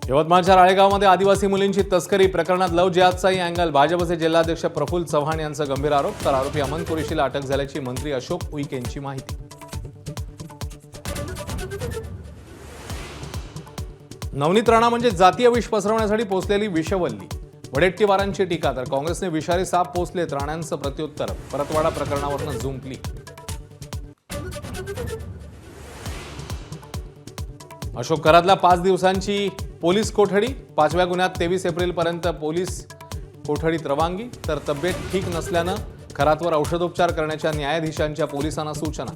यवतमाळच्या राळेगावमध्ये आदिवासी मुलींची तस्करी प्रकरणात लव्ह जिहादचाही अँगल. भाजपचे जिल्हाध्यक्ष प्रफुल्ल चव्हाण यांचा गंभीर आरोप. तर आरोपी अमन कुरेशीला अटक झाल्याची मंत्री अशोक उईके यांची माहिती. नवनीत राणा म्हणजे जातीय विष पसरवण्यासाठी पोचलेली विषवल्ली. वडेट्टीवारांची टीका. तर काँग्रेसने विषारी साप पोचलेत. राणांचं प्रत्युत्तर. परतवाडा प्रकरणावरून झुंपली. अशोक कराडला 5 दिवसांची पोलीस कोठडी. 5व्या गुन्ह्यात 23 एप्रिलपर्यंत पोलीस कोठडीत रवानगी. तर तब्येत ठीक नसल्यानं खरातवर औषधोपचार करण्याच्या न्यायाधीशांच्या पोलिसांना सूचना.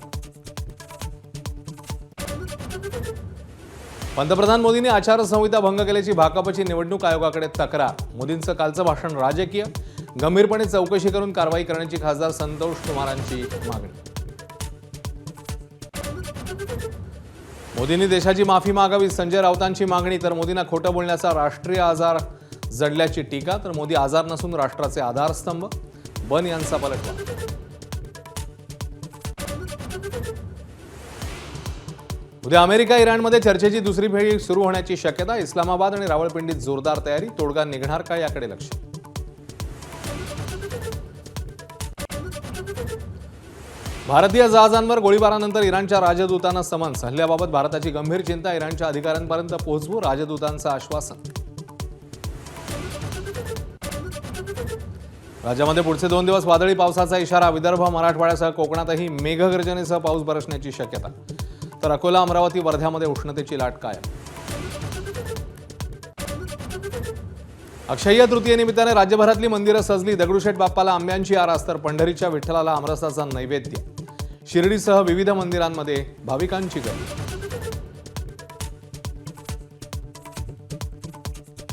पंतप्रधान मोदींनी आचारसंहिता भंग केल्याची भाकपची निवडणूक आयोगाकडे तक्रार. मोदींचं कालचं भाषण राजकीय. गंभीरपणे चौकशी करून कारवाई करण्याची खासदार संतोष कुमारांची मागणी. मोदींनी देशाची माफी मागावी संजय राऊतांची मागणी. तर मोदींना खोटं बोलण्याचा राष्ट्रीय आजार जडल्याची टीका. तर मोदी आजार नसून राष्ट्राचे आधारस्तंभ. बन यांचा पलटवार. उद्या अमेरिका इराणमध्ये चर्चेची दुसरी फेरी सुरू होण्याची शक्यता. इस्लामाबाद आणि रावळपिंडीत जोरदार तयारी. तोडगा निघणार का याकडे लक्ष. भारतीय जहाजांवर गोळीबारानंतर इराणच्या राजदूतांना समन्स. हल्ल्याबाबत भारताची गंभीर चिंता. इराणच्या अधिकाऱ्यांपर्यंत पोहोचवू राजदूतांचं आश्वासन. राज्यामध्ये पुढचे 2 दिवस वादळी पावसाचा इशारा. विदर्भ मराठवाड्यासह कोकणातही मेघगर्जनेसह पाऊस बरसण्याची शक्यता. तर अकोला अमरावती वर्ध्यामध्ये उष्णतेची लाट कायम. अक्षय्य तृतीयेनिमित्ताने राज्यभरातली मंदिरं सजली. दगडूशेठ बाप्पाला आंब्यांची आरास. तर पंढरीच्या विठ्ठलाला आमरसाचा नैवेद्य. शिर्डीसह विविध मंदिरांमध्ये भाविकांची गर्दी.